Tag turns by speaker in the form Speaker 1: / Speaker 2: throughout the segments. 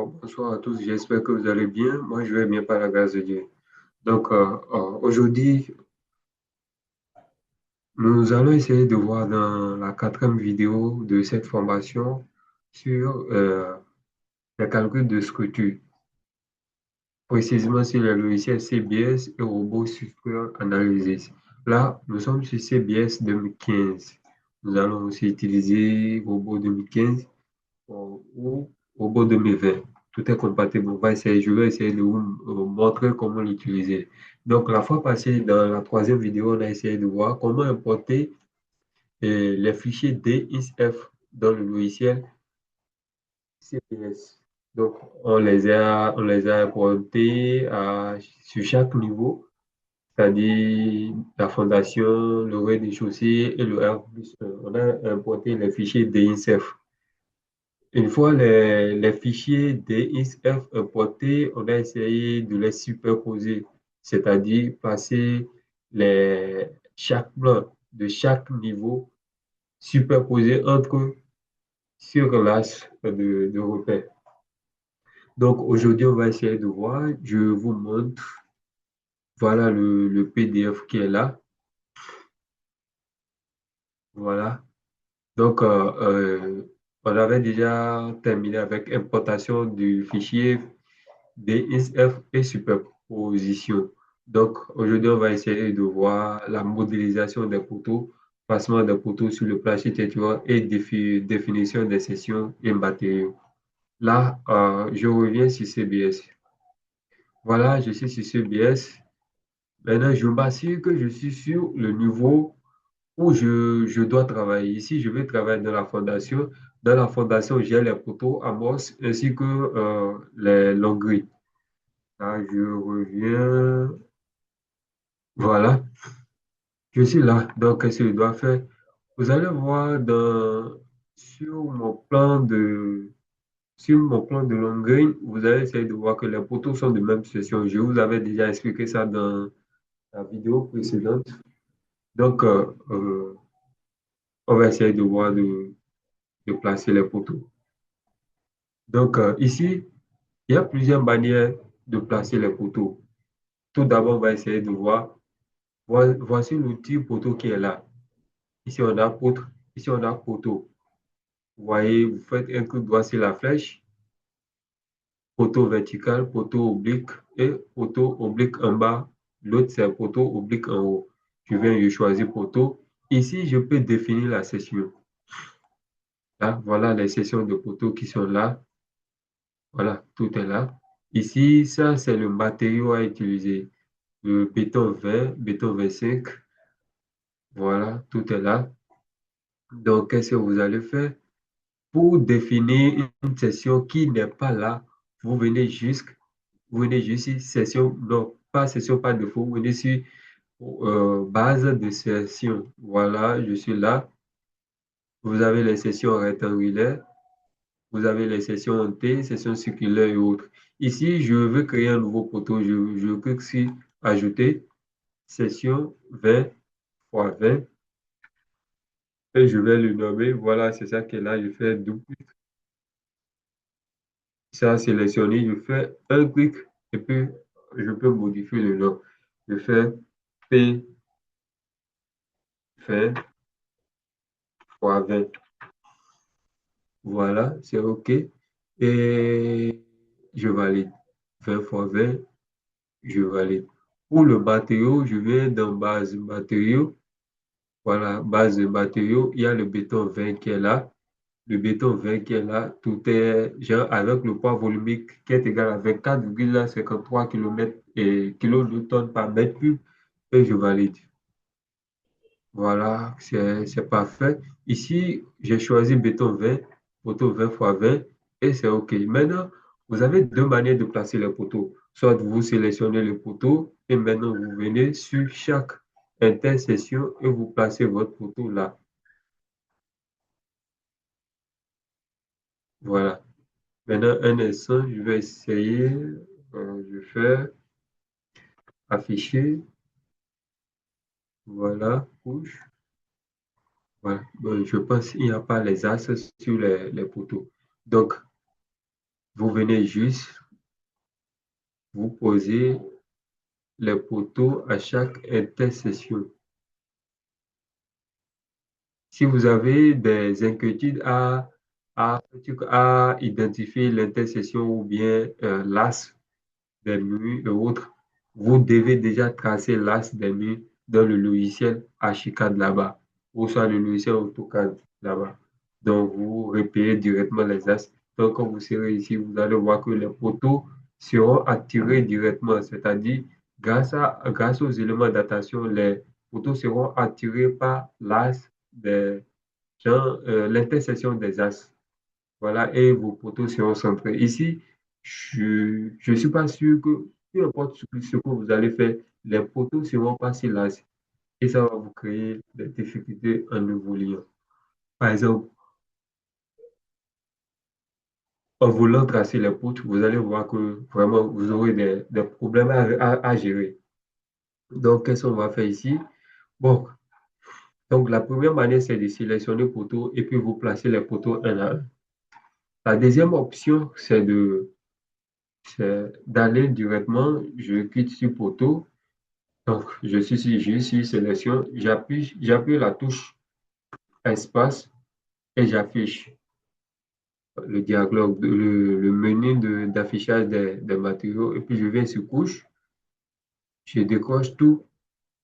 Speaker 1: Bonsoir à tous, j'espère que vous allez bien. Moi, je vais bien par la grâce de Dieu. Aujourd'hui, nous allons essayer de voir dans la quatrième vidéo de cette formation sur les calculs de structure, précisément sur les logiciels CBS et robots Super Analysis. Là, nous sommes sur CBS 2015. Nous allons aussi utiliser robot 2015 ou robot 2020. Tout est compatible. Je vais essayer de vous montrer comment l'utiliser. Donc, la fois passée, dans la troisième vidéo, on a essayé de voir comment importer les fichiers DXF dans le logiciel CPS. Donc, on les a importés sur chaque niveau, c'est-à-dire la fondation, le rez-de-chaussée et le R+1. On a importé les fichiers DXF. Une fois les fichiers DXF importés, on a essayé de les superposer, c'est-à-dire passer chaque plan de chaque niveau superposé sur l'as de repère. Donc aujourd'hui, on va essayer de voir. Je vous montre. Voilà le PDF qui est là. Voilà. Donc, on avait déjà terminé avec importation du fichier DXF et superposition. Donc, aujourd'hui, on va essayer de voir la modélisation des poteaux, placement des poteaux sur le plancher territoire et définition des sections et matériaux. Là, je reviens sur CBS. Voilà, je suis sur CBS. Maintenant, je m'assure que je suis sur le niveau où je dois travailler. Ici, je vais travailler dans la fondation. Dans la fondation, j'ai les poteaux amorces ainsi que les longueries. Là, je reviens. Voilà, je suis là. Donc, qu'est-ce que je dois faire? Vous allez voir sur mon plan de longueuil, vous allez essayer de voir que les poteaux sont de même section. Je vous avais déjà expliqué ça dans la vidéo précédente. Donc, on va essayer de voir de placer les poteaux. Donc, ici, il y a plusieurs manières de placer les poteaux. Tout d'abord, on va essayer de voir. Voici l'outil poteau qui est là. Ici, on a poutre. Ici, on a poteau. Vous voyez, vous faites un clic droit sur la flèche, poteau vertical, poteau oblique et poteau oblique en bas. L'autre, c'est poteau oblique en haut. Je choisis poteau. Ici, je peux définir la session. Là, voilà les sessions de poteau qui sont là. Voilà, tout est là. Ici, ça, c'est le matériau à utiliser. Le béton 20, béton 25. Voilà, tout est là. Donc, qu'est-ce que vous allez faire? Pour définir une session qui n'est pas là, vous venez juste sur session, non, pas session par défaut, vous venez sur base de session. Voilà, je suis là. Vous avez les sessions rectangulaires, vous avez les sessions en T, sessions circulaires et autres. Ici, je veux créer un nouveau poteau. Je clique sur Ajouter, session 20 fois 20 et je vais le nommer. Voilà, c'est ça qui est là. Je fais double ça sélectionné, je fais un clic et puis je peux modifier le nom. Je fais P fait fois 20. Voilà, c'est OK. Et je valide. 20 fois 20, je valide. Pour le matériau, je vais dans base matériaux. Voilà, base de matériaux. Il y a le béton 20 qui est là. Le béton 20 qui est là, tout est genre avec le poids volumique qui est égal à 24,53 km et kilonewton par mètre cube et je valide. Voilà, c'est parfait. Ici, j'ai choisi béton 20, poteau 20 fois 20 et c'est OK. Maintenant, vous avez deux manières de placer les poteaux. Soit vous sélectionnez le poteau et maintenant vous venez sur chaque intersection et vous placez votre poteau là. Voilà. Maintenant, un instant, je vais essayer. Je fais afficher. Voilà, couche. Voilà. Bon, je pense qu'il n'y a pas les axes sur les poteaux. Donc, Vous venez juste, vous posez les poteaux à chaque intersection. Si vous avez des inquiétudes à identifier l'intersection ou bien l'axe des murs et autres, vous devez déjà tracer l'axe des murs dans le logiciel Archicad là-bas, ou soit le logiciel AutoCAD là-bas. Donc, vous repérez directement les axes. Donc, quand vous serez ici, vous allez voir que les poteaux seront attirés directement, c'est-à-dire grâce aux éléments d'attention, les poteaux seront attirés par l'axe des l'intersection des axes. Voilà, et vos poteaux seront centrés. Ici, je ne suis pas sûr que, peu importe ce que vous allez faire, les poteaux seront pas si l'axe et ça va vous créer des difficultés en évoluant. Par exemple, en voulant tracer les poutres, vous allez voir que vraiment vous aurez des problèmes à gérer. Donc, qu'est-ce qu'on va faire ici? Bon, donc la première manière, c'est de sélectionner poteaux et puis vous placez les poteaux un à un. La deuxième option, c'est d'aller directement, je clique sur poteau. Donc, je suis sélection, j'appuie la touche espace et j'affiche le dialogue, le menu d'affichage des matériaux. Et puis, je viens sur couche, je décroche tout,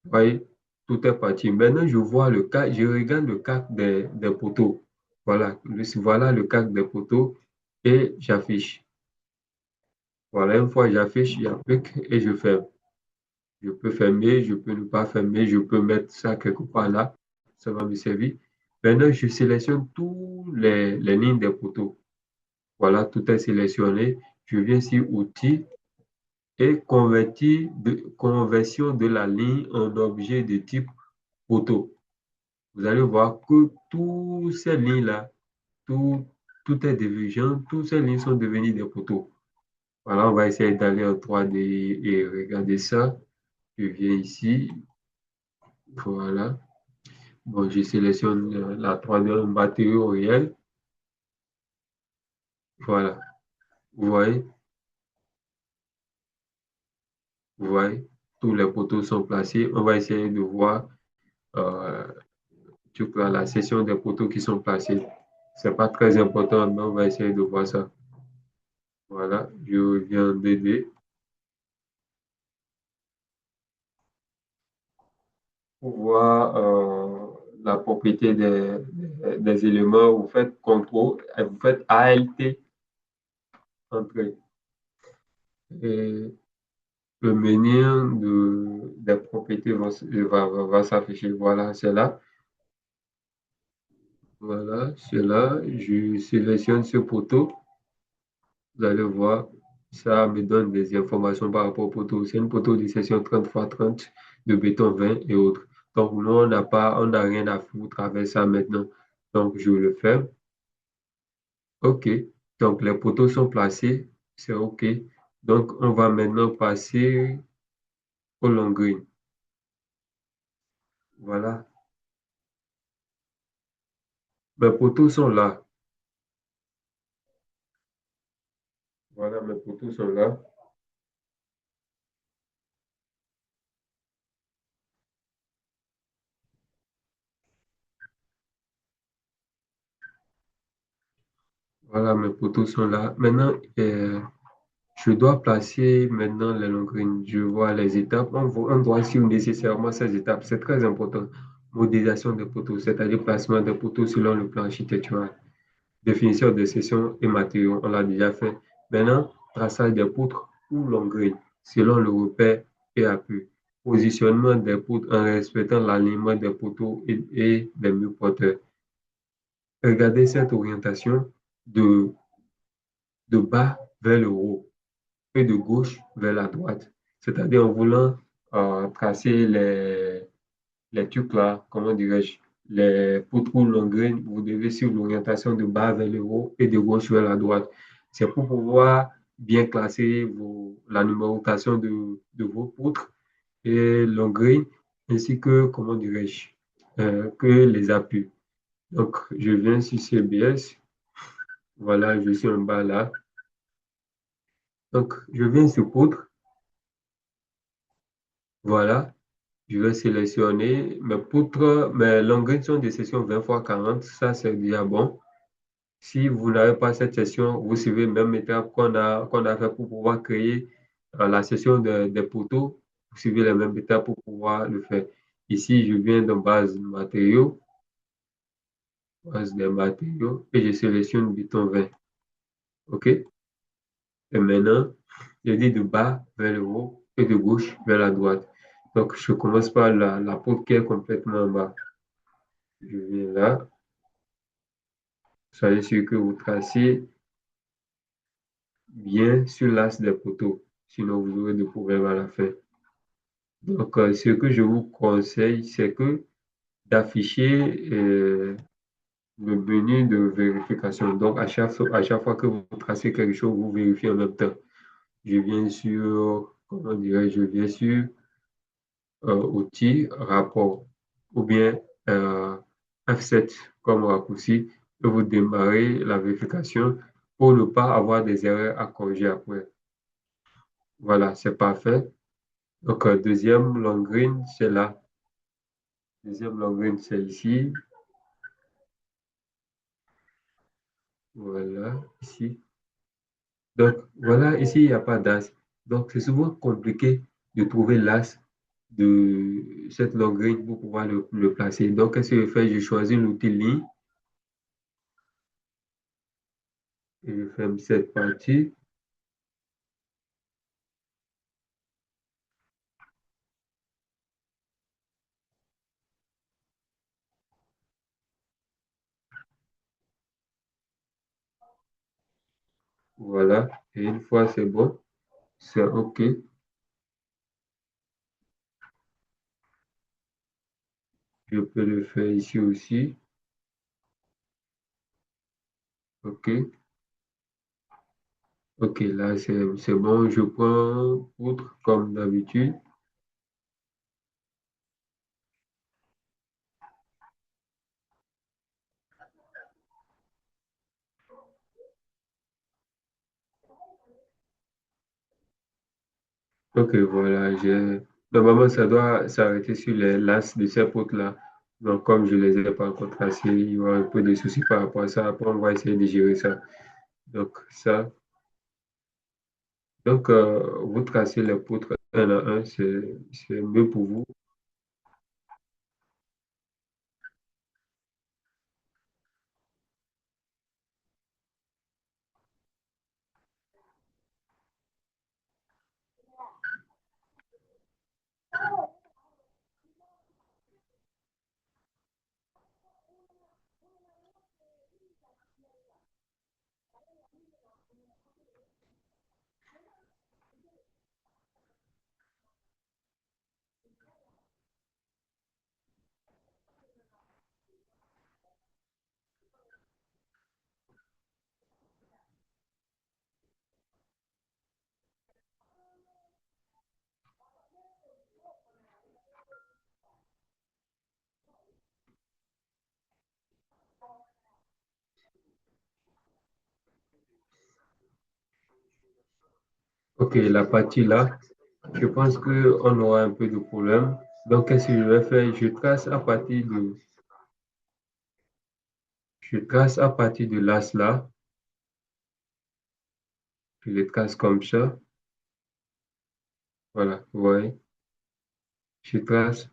Speaker 1: vous voyez, tout est parti. Maintenant, je vois le cas, je regarde le cas des poteaux. Voilà le cas des poteaux et j'affiche. Voilà, une fois j'affiche, j'applique et je ferme. Je peux fermer, je peux ne pas fermer, je peux mettre ça quelque part là, ça va me servir. Maintenant, je sélectionne tous les lignes des poteaux. Voilà, tout est sélectionné. Je viens sur outils et conversion de la ligne en objet de type poteau. Vous allez voir que toutes ces lignes-là, tout, tout est divergent, toutes ces lignes sont devenues des poteaux. Voilà, on va essayer d'aller en 3D et regarder ça. Je viens ici, voilà. Bon, je sélectionne la 3D en matériau réel. Voilà. Vous voyez, vous voyez, tous les poteaux sont placés. On va essayer de voir euh, la session des poteaux qui sont placés. C'est pas très important, mais on va essayer de voir ça. Voilà, je reviens en 2D. Pour voir la propriété des éléments, vous faites CTRL, vous faites ALT, entrée. Et le menu des propriétés va s'afficher. Voilà, c'est là. Voilà, c'est là. Je sélectionne ce poteau. Vous allez voir, ça me donne des informations par rapport au poteau. C'est une poteau de section 30 x 30 de béton 20 et autres. Donc, nous, on n'a rien à foutre avec ça maintenant. Donc, je le fais. OK. Donc, les poteaux sont placés. C'est OK. Donc, on va maintenant passer au long green. Voilà. Mes poteaux sont là. Voilà, mes poteaux sont là. Voilà, mes poteaux sont là. Maintenant, je dois placer maintenant les long greens. Je vois les étapes. On doit suivre nécessairement ces étapes. C'est très important. Modélisation des poteaux, c'est-à-dire placement des poteaux selon le plan architectural. Définition des sections et matériaux, on l'a déjà fait. Maintenant, traçage des poutres ou long green selon le repère et appui. Positionnement des poutres en respectant l'alignement des poteaux et des murs porteurs. Regardez cette orientation de, de bas vers le haut et de gauche vers la droite. C'est-à-dire en voulant tracer les trucs là, comment dirais-je, les poutres longues, vous devez suivre l'orientation de bas vers le haut et de gauche vers la droite. C'est pour pouvoir bien classer la numérotation de vos poutres et longues, ainsi que, comment dirais-je, que les appuis. Donc, je viens sur CBS. Voilà, je suis en bas là. Donc, je viens sur poutre. Voilà. Je vais sélectionner mes poutres. Mes longueurs sont de section 20 x 40. Ça, c'est déjà bon. Si vous n'avez pas cette session, vous suivez la même étape qu'on a fait pour pouvoir créer la session des poteaux. Vous suivez les mêmes étapes pour pouvoir le faire. Ici, je viens de base des matériaux, et je sélectionne bouton 20. OK? Et maintenant, je dis de bas vers le haut et de gauche vers la droite. Donc, je commence par la poutre qui est complètement en bas. Je viens là. Soyez sûr que vous tracez bien sur l'axe des poteaux. Sinon, vous aurez des problèmes à la fin. Donc, ce que je vous conseille, c'est que d'afficher le menu de vérification. Donc, à chaque fois que vous tracez quelque chose, vous vérifiez en même temps. Je viens sur, comment dirais-je, je viens sur outils, rapport, ou bien F7 comme raccourci, et vous démarrez la vérification pour ne pas avoir des erreurs à corriger après. Voilà, c'est parfait. Donc, deuxième long green, c'est là. Deuxième long green, c'est ici. Voilà, ici. Donc, voilà, ici, il n'y a pas d'as. Donc, c'est souvent compliqué de trouver l'as de cette long green pour pouvoir le placer. Donc, qu'est-ce que je fais? Je choisis l'outil ligne et je ferme cette partie. Voilà. Et une fois c'est bon, c'est OK. Je peux le faire ici aussi. OK. OK, là, c'est bon. Je prends poutre comme d'habitude. OK, voilà. Normalement, ça doit s'arrêter sur les laces de ces poutres-là. Donc, comme je ne les ai pas encore tracées, il y aura un peu de soucis par rapport à ça. Après, on va essayer de gérer ça. Donc, ça. Donc, vous tracez les poutres un à un, c'est mieux pour vous. OK, la partie là, je pense qu'on aura un peu de problème. Donc, qu'est-ce que je vais faire? Je trace à partir de l'as là. Je le trace comme ça. Voilà, vous voyez. Je trace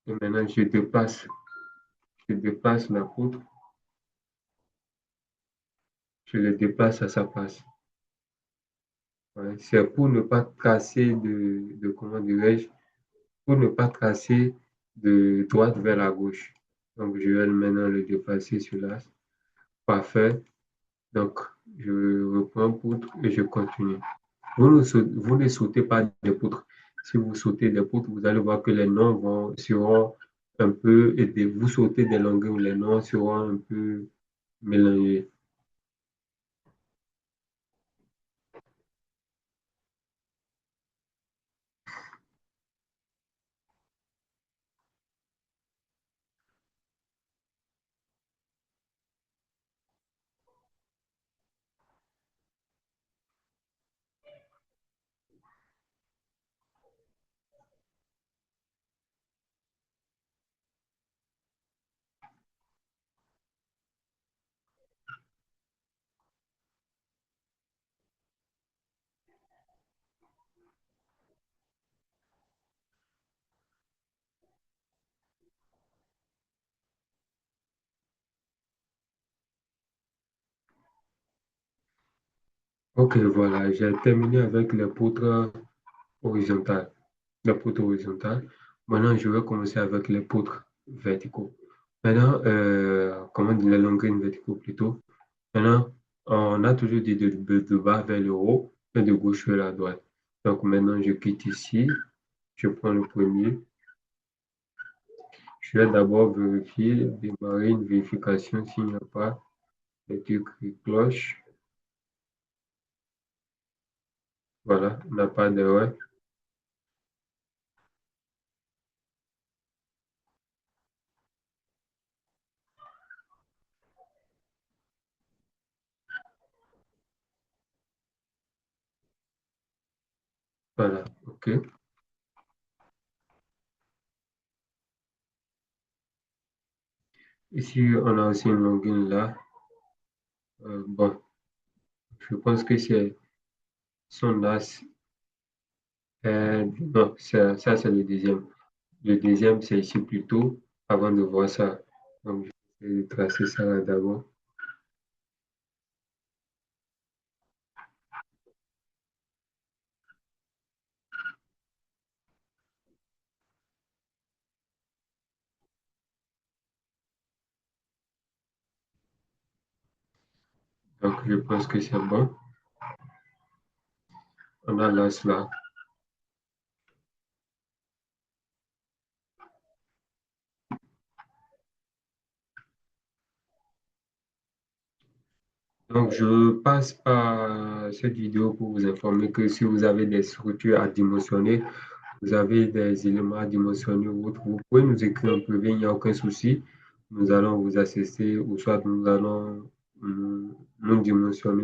Speaker 1: et maintenant je dépasse la poutre. Je le déplace à sa place. Ouais, c'est pour ne pas tracer comment dirais-je, pour ne pas tracer de droite vers la gauche. Donc, je vais maintenant le déplacer sur l'as. Parfait. Donc, je reprends poutre et je continue. Vous ne sautez pas des poutres. Si vous sautez des poutres, vous allez voir que les noms seront un peu aidés. Vous sautez des longueurs où les noms seront un peu mélangés. Ok, voilà, j'ai terminé avec les poutres horizontales. Les poutres horizontales. Maintenant, je vais commencer avec les poutres verticaux. Maintenant, comment dire, les longueurs verticaux plutôt. Maintenant, on a toujours dit de bas vers le haut et de gauche vers la droite. Donc maintenant, je quitte ici. Je prends le premier. Je vais d'abord vérifier, démarrer une vérification s'il n'y a pas de truc qui cloche. Voilà, on n'a pas d'erreur. Voilà, OK. Ici, on a aussi une longueur là. Bon, je pense que c'est son as. Non, ça c'est le deuxième. Le deuxième, c'est ici plutôt, avant de voir ça. Donc, je vais tracer ça là d'abord. Donc, je pense que c'est bon. On a l'as là. Donc, je passe par cette vidéo pour vous informer que si vous avez des structures à dimensionner, vous avez des éléments à dimensionner ou autre, vous pouvez nous écrire en privé, il n'y a aucun souci. Nous allons vous assister ou soit nous allons nous dimensionner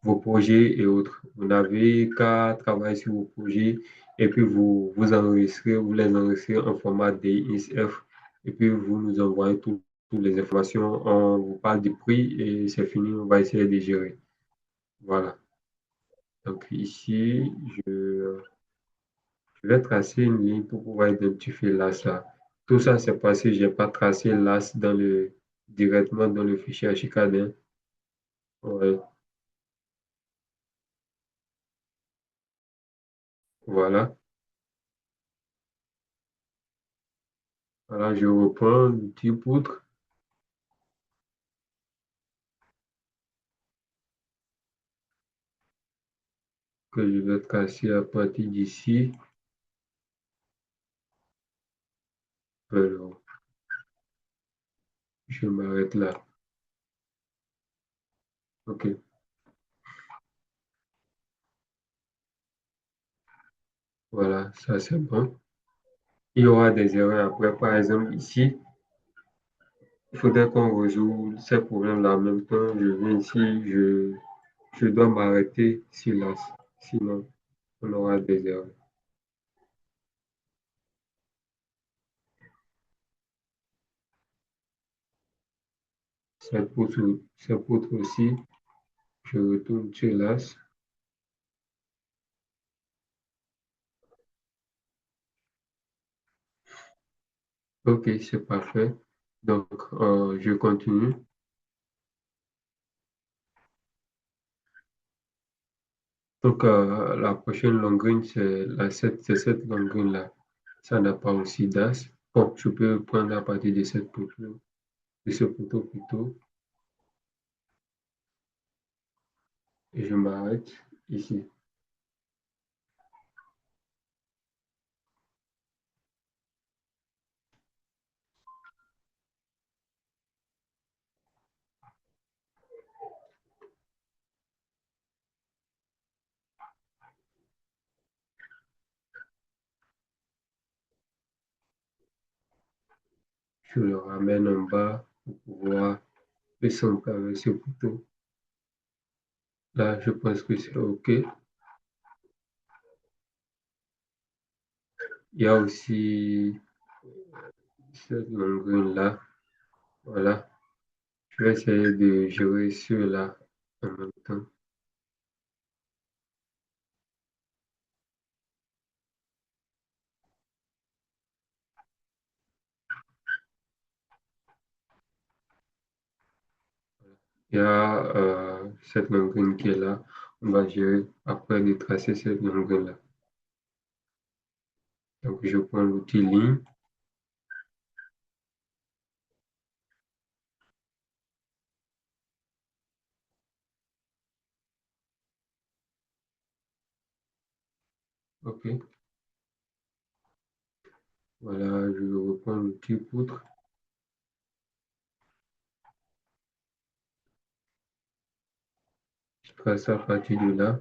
Speaker 1: vos projets et autres. Vous n'avez qu'à travailler sur vos projets et puis vous enregistrez, vous les enregistrez en format DXF et puis vous nous envoyez toutes les informations. On vous parle du prix et c'est fini, on va essayer de gérer. Voilà. Donc ici, je vais tracer une ligne pour pouvoir identifier l'as là. Tout ça, c'est parce que je n'ai pas tracé l'as directement dans le fichier HKD. Ouais, voilà. Voilà, je reprends l'outil poutre que je vais tracer à partir d'ici. Alors, je m'arrête là. OK, voilà, ça c'est bon. Il y aura des erreurs après. Par exemple, ici, il faudrait qu'on résout ces problèmes-là en même temps. Je viens ici, je dois m'arrêter sur l'as. Sinon, on aura des erreurs. Cette poutre aussi, je retourne sur l'as. OK, c'est parfait. Donc, je continue. Donc, la prochaine longueur, c'est cette longueur-là. Ça n'a pas aussi d'as. Bon, je peux prendre à partir de cette poutre, de ce poteau plutôt, et je m'arrête ici. Je le ramène en bas pour pouvoir descendre avec ce poteau. Là, je pense que c'est OK. Il y a aussi cette longueur-là. Voilà. Je vais essayer de gérer ceux-là en même temps. Il y a cette longueur qui est là. On va gérer après de tracer cette longueur-là. Donc, je prends l'outil ligne. OK. Voilà, je reprends l'outil poutre. Je trace à partir de là.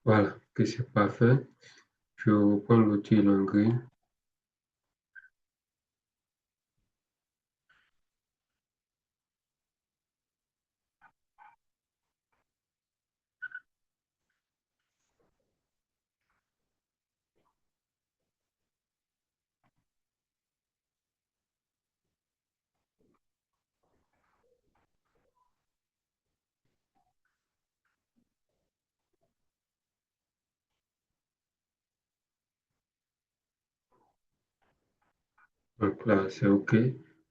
Speaker 1: Voilà, que c'est parfait. Je reprends l'outil longueur. Donc là, c'est OK.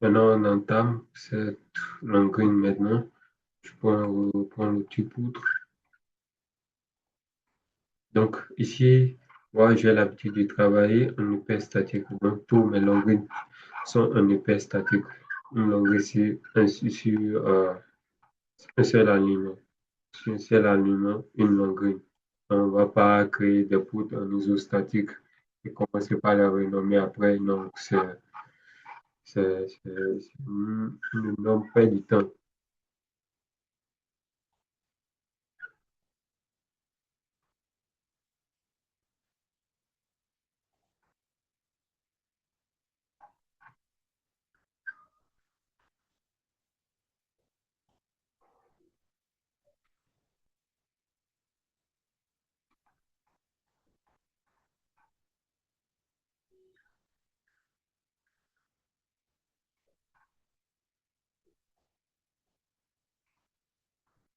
Speaker 1: Maintenant, on entame cette longueur maintenant. Je prends, reprends l'outil poutre. Donc ici, moi, j'ai l'habitude de travailler en hyper statique. Donc tous mes longueurs sont en hyper statique. Une longueur sur un seul alignement. Sur un seul alignement, une longueur. On ne va pas créer des poutres en isostatique et commencer par la renommer après. Non, c'est une énorme perte du temps.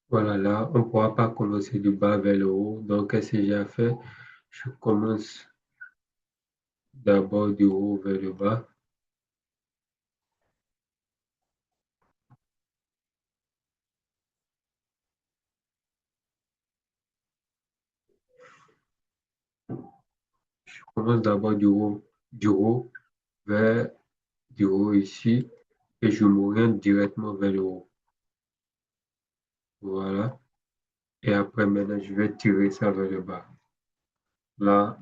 Speaker 1: Voilà, là, on ne pourra pas commencer du bas vers le haut. Donc, qu'est-ce que j'ai à faire? Je commence d'abord du haut vers le bas. Je commence d'abord du haut vers du haut ici et je m'oriente directement vers le haut. Voilà. Et après, maintenant, je vais tirer ça vers le bas. Là,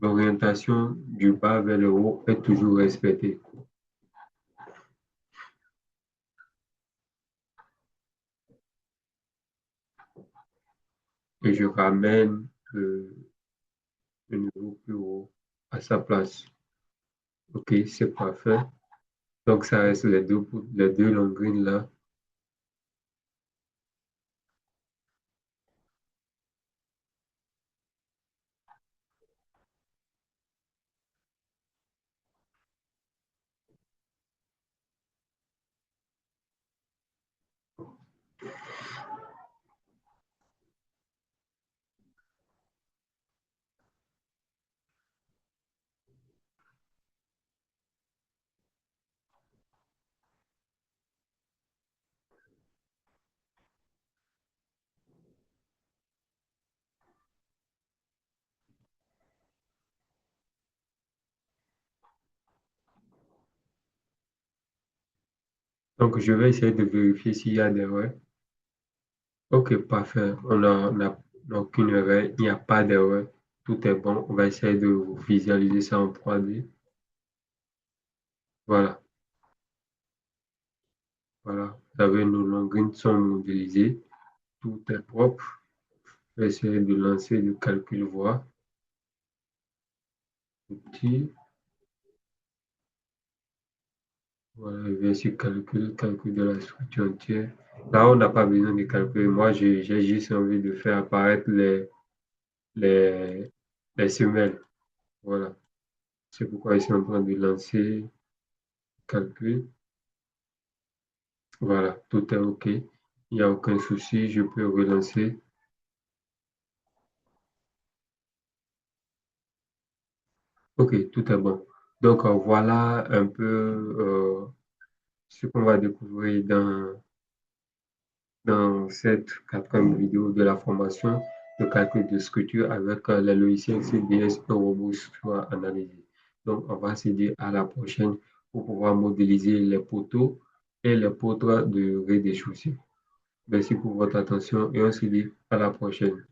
Speaker 1: l'orientation du bas vers le haut est toujours respectée. Et je ramène le niveau plus haut à sa place. OK, c'est parfait. Donc, ça reste les deux longueurs là. Donc, je vais essayer de vérifier s'il y a des erreurs. OK, parfait. On n'a aucune erreur. Il n'y a pas d'erreur. Tout est bon. On va essayer de visualiser ça en 3D. Voilà. Voilà. Vous avez nos longueurs sont modélisées. Tout est propre. Je vais essayer de lancer le calcul voix. Outil. Voilà. Je vais sur calcul de la structure entière. Là, on n'a pas besoin de calculer. Moi, j'ai juste envie de faire apparaître les, les semelles. Voilà. C'est pourquoi je suis en train de lancer calcul. Voilà, tout est OK. Il n'y a aucun souci, je peux relancer. OK, tout est bon. Donc, voilà un peu ce qu'on va découvrir dans cette quatrième vidéo de la formation de calcul de structure avec les logiciels CBS et Robot Structure Analysis. Donc, on va se dire à la prochaine pour pouvoir modéliser les poteaux et les poutres de rez-de-chaussée. Merci pour votre attention et on se dit à la prochaine.